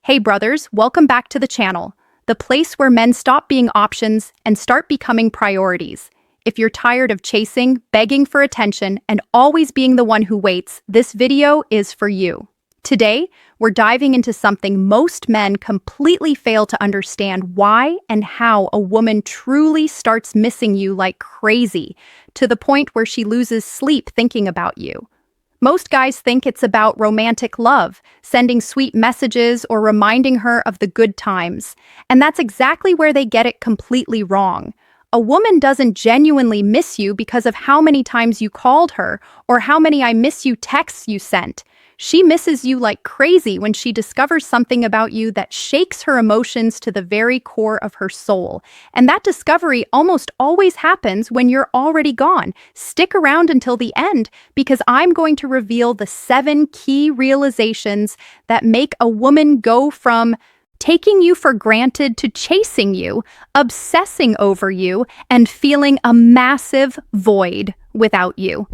Hey brothers, welcome back to the channel, the place where men stop being options and start becoming priorities. If you're tired of chasing, begging for attention, and always being the one who waits, this video is for you. Today, we're diving into something most men completely fail to understand: why and how a woman truly starts missing you like crazy, to the point where she loses sleep thinking about you. Most guys think it's about romantic love, sending sweet messages or reminding her of the good times. And that's exactly where they get it completely wrong. A woman doesn't genuinely miss you because of how many times you called her or how many "I miss you" texts you sent. She misses you like crazy when she discovers something about you that shakes her emotions to the very core of her soul. And that discovery almost always happens when you're already gone. Stick around until the end, because I'm going to reveal the 7 key realizations that make a woman go from taking you for granted to chasing you, obsessing over you, and feeling a massive void without you.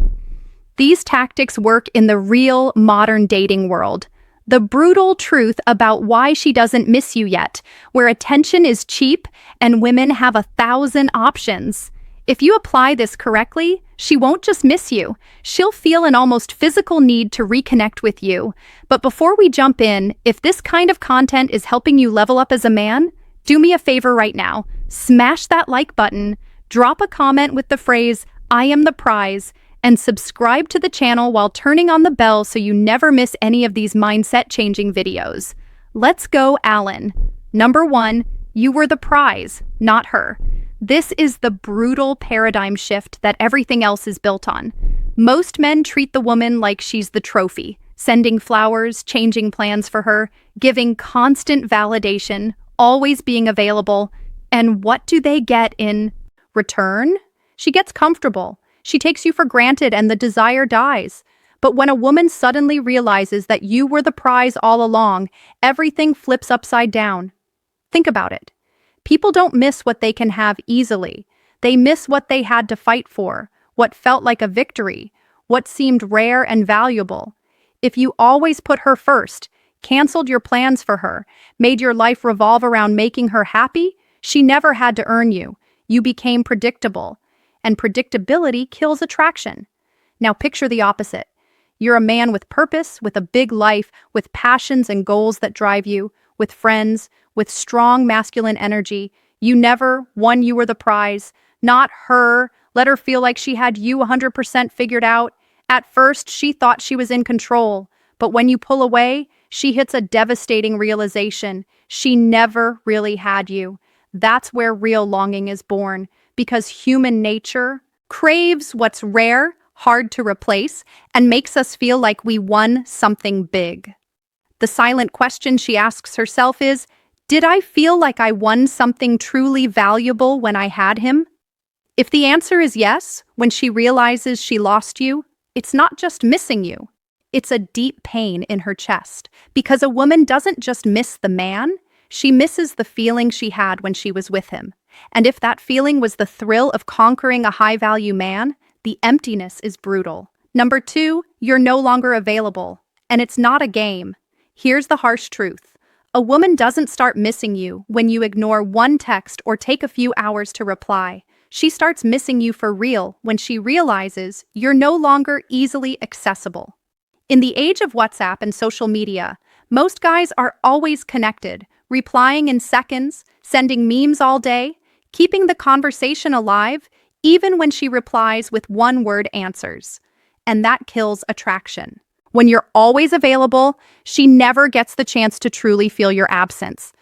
These tactics work in the real modern dating world. The brutal truth about why she doesn't miss you yet, where attention is cheap and women have 1,000 options. If you apply this correctly, she won't just miss you. She'll feel an almost physical need to reconnect with you. But before we jump in, if this kind of content is helping you level up as a man, do me a favor right now. Smash that like button, drop a comment with the phrase, "I am the prize," and subscribe to the channel while turning on the bell so you never miss any of these mindset-changing videos. Let's go, Alan. Number 1, you were the prize, not her. This is the brutal paradigm shift that everything else is built on. Most men treat the woman like she's the trophy, sending flowers, changing plans for her, giving constant validation, always being available. And what do they get in return? She gets comfortable. She takes you for granted and the desire dies. But when a woman suddenly realizes that you were the prize all along, everything flips upside down. Think about it. People don't miss what they can have easily. They miss what they had to fight for, what felt like a victory, what seemed rare and valuable. If you always put her first, canceled your plans for her, made your life revolve around making her happy, she never had to earn you. You became predictable. And predictability kills attraction. Now picture the opposite. You're a man with purpose, with a big life, with passions and goals that drive you, with friends, with strong masculine energy. You were the prize, not her. Let her feel like she had you 100% figured out. At first, she thought she was in control, but when you pull away, she hits a devastating realization. She never really had you. That's where real longing is born. Because human nature craves what's rare, hard to replace, and makes us feel like we won something big. The silent question she asks herself is, did I feel like I won something truly valuable when I had him? If the answer is yes, when she realizes she lost you, it's not just missing you. It's a deep pain in her chest. Because a woman doesn't just miss the man, she misses the feeling she had when she was with him. And if that feeling was the thrill of conquering a high-value man, the emptiness is brutal. Number 2, you're no longer available. And it's not a game. Here's the harsh truth. A woman doesn't start missing you when you ignore one text or take a few hours to reply. She starts missing you for real when she realizes you're no longer easily accessible. In the age of WhatsApp and social media, most guys are always connected, replying in seconds, sending memes all day, keeping the conversation alive, even when she replies with one-word answers. And that kills attraction. When you're always available, she never gets the chance to truly feel your absence.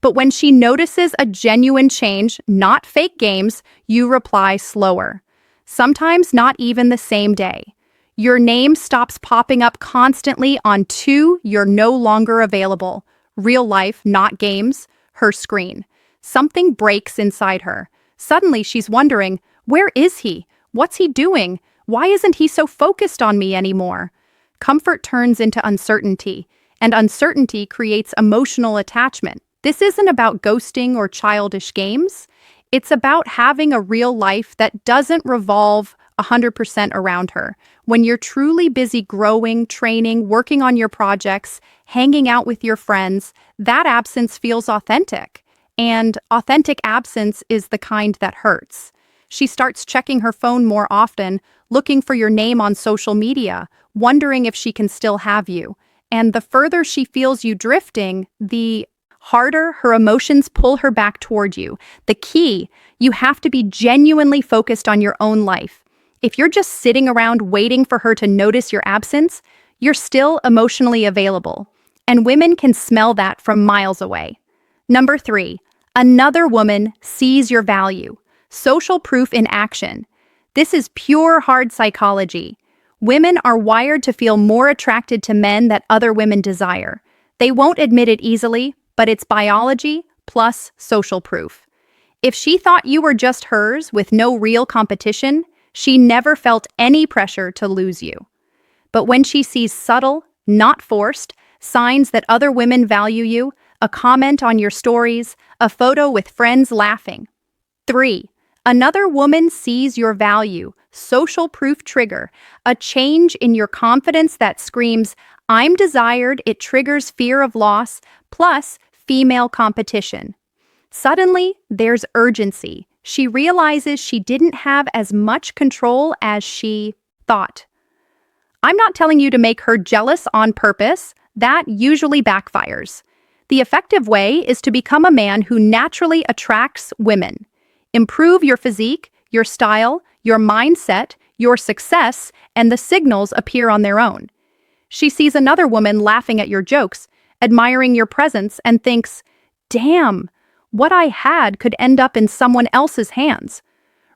But when she notices a genuine change, not fake games, you reply slower. Sometimes not even the same day. Your name stops popping up constantly on 2, you're no longer available. Real life, not games, her screen. Something breaks inside her. Suddenly she's wondering, where is he? What's he doing? Why isn't he so focused on me anymore? Comfort turns into uncertainty, and uncertainty creates emotional attachment. This isn't about ghosting or childish games. It's about having a real life that doesn't revolve 100% around her. When you're truly busy growing, training, working on your projects, hanging out with your friends, that absence feels authentic. And authentic absence is the kind that hurts. She starts checking her phone more often, looking for your name on social media, wondering if she can still have you. And the further she feels you drifting, the harder her emotions pull her back toward you. The key, you have to be genuinely focused on your own life. If you're just sitting around waiting for her to notice your absence, you're still emotionally available. And women can smell that from miles away. Number 3, another woman sees your value. Social proof in action. This is pure hard psychology. Women are wired to feel more attracted to men that other women desire. They won't admit it easily, but it's biology plus social proof. If she thought you were just hers with no real competition, she never felt any pressure to lose you. But when she sees subtle, not forced, signs that other women value you, a comment on your stories, a photo with friends laughing. 3, another woman sees your value, social proof trigger, a change in your confidence that screams, I'm desired, it triggers fear of loss, plus female competition. Suddenly, there's urgency. She realizes she didn't have as much control as she thought. I'm not telling you to make her jealous on purpose. That usually backfires. The effective way is to become a man who naturally attracts women. Improve your physique, your style, your mindset, your success, and the signals appear on their own. She sees another woman laughing at your jokes, admiring your presence, and thinks, damn, what I had could end up in someone else's hands.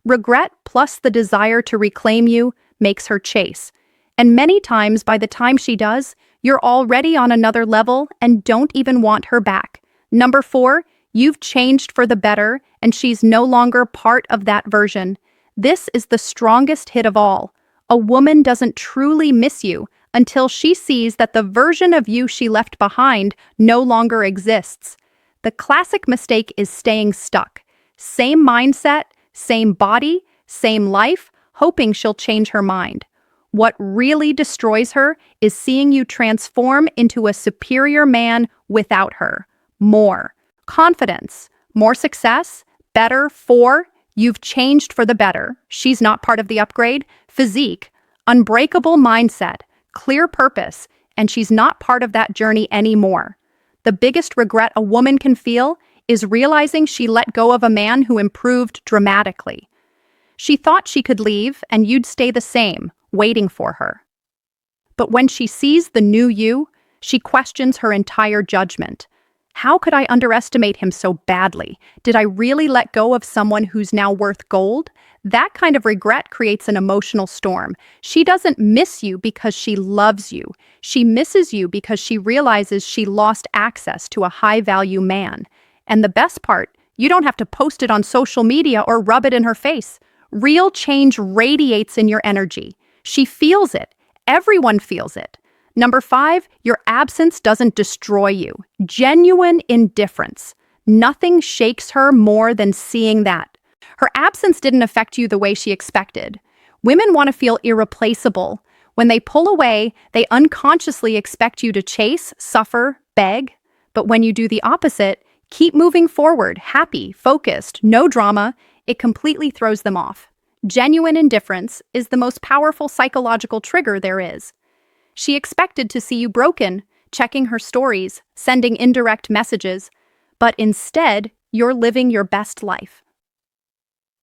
Regret plus the desire to reclaim you makes her chase. And many times, by the time she does, you're already on another level and don't even want her back. Number 4, you've changed for the better, and she's no longer part of that version. This is the strongest hit of all. A woman doesn't truly miss you until she sees that the version of you she left behind no longer exists. The classic mistake is staying stuck. Same mindset, same body, same life, hoping she'll change her mind. What really destroys her is seeing you transform into a superior man without her. More confidence, more success, better. 4, you've changed for the better. She's not part of the upgrade. Physique, unbreakable mindset, clear purpose, and she's not part of that journey anymore. The biggest regret a woman can feel is realizing she let go of a man who improved dramatically. She thought she could leave and you'd stay the same, waiting for her. But when she sees the new you, she questions her entire judgment. How could I underestimate him so badly? Did I really let go of someone who's now worth gold? That kind of regret creates an emotional storm. She doesn't miss you because she loves you. She misses you because she realizes she lost access to a high-value man. And the best part, you don't have to post it on social media or rub it in her face. Real change radiates in your energy. She feels it. Everyone feels it. Number 5, your absence doesn't destroy you. Genuine indifference. Nothing shakes her more than seeing that. Her absence didn't affect you the way she expected. Women want to feel irreplaceable. When they pull away, they unconsciously expect you to chase, suffer, beg. But when you do the opposite, keep moving forward, happy, focused, no drama, it completely throws them off. Genuine indifference is the most powerful psychological trigger there is. She expected to see you broken, checking her stories, sending indirect messages, but instead, you're living your best life.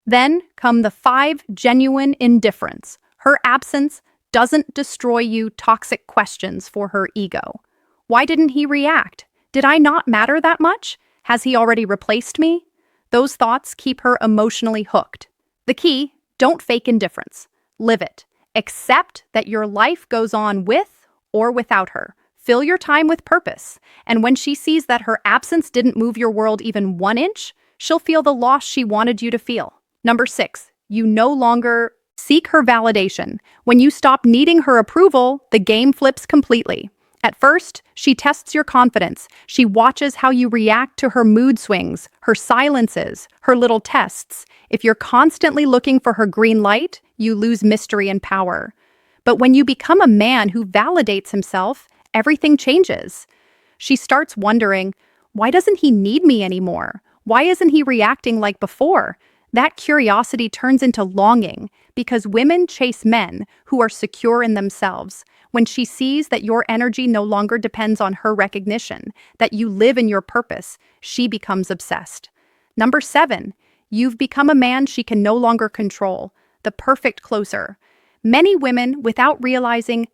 Then come the 5, genuine indifference. Her absence doesn't destroy you toxic questions for her ego. Why didn't he react? Did I not matter that much? Has he already replaced me? Those thoughts keep her emotionally hooked. The key, don't fake indifference. Live it. Accept that your life goes on with or without her. Fill your time with purpose. And when she sees that her absence didn't move your world even 1 inch, she'll feel the loss she wanted you to feel. Number 6, you no longer seek her validation. When you stop needing her approval, the game flips completely. At first, she tests your confidence. She watches how you react to her mood swings, her silences, her little tests. If you're constantly looking for her green light, you lose mystery and power. But when you become a man who validates himself, everything changes. She starts wondering, why doesn't he need me anymore? Why isn't he reacting like before? That curiosity turns into longing because women chase men who are secure in themselves. When she sees that your energy no longer depends on her recognition, that you live in your purpose, she becomes obsessed. Number 7, you've become a man she can no longer control, the perfect closer. Many women, without realizing,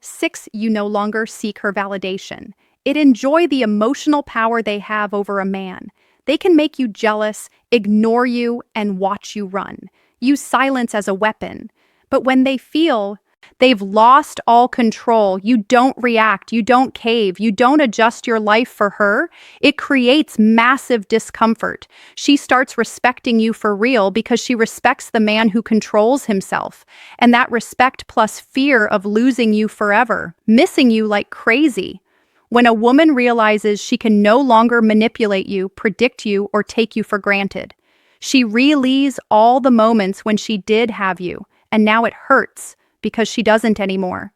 you no longer seek her validation. It enjoy the emotional power they have over a man. They can make you jealous, ignore you, and watch you run. Use silence as a weapon. But when they feel they've lost all control, you don't react, you don't cave, you don't adjust your life for her, it creates massive discomfort. She starts respecting you for real because she respects the man who controls himself. And that respect plus fear of losing you forever, missing you like crazy. When a woman realizes she can no longer manipulate you, predict you, or take you for granted, she relieves all the moments when she did have you, and now it hurts because she doesn't anymore.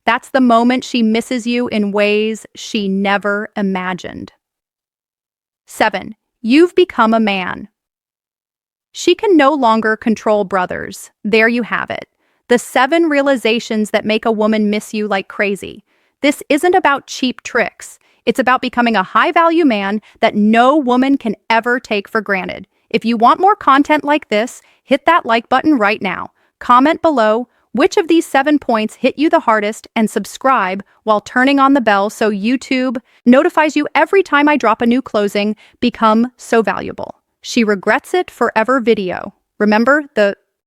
That's the moment she misses you in ways she never imagined. 7, you've become a man. She can no longer control brothers. There you have it. The 7 realizations that make a woman miss you like crazy. This isn't about cheap tricks. It's about becoming a high-value man that no woman can ever take for granted. If you want more content like this, hit that like button right now. Comment below which of these 7 points hit you the hardest and subscribe while turning on the bell so YouTube notifies you every time I drop a new closing. Become so valuable. She regrets it forever video. Remember the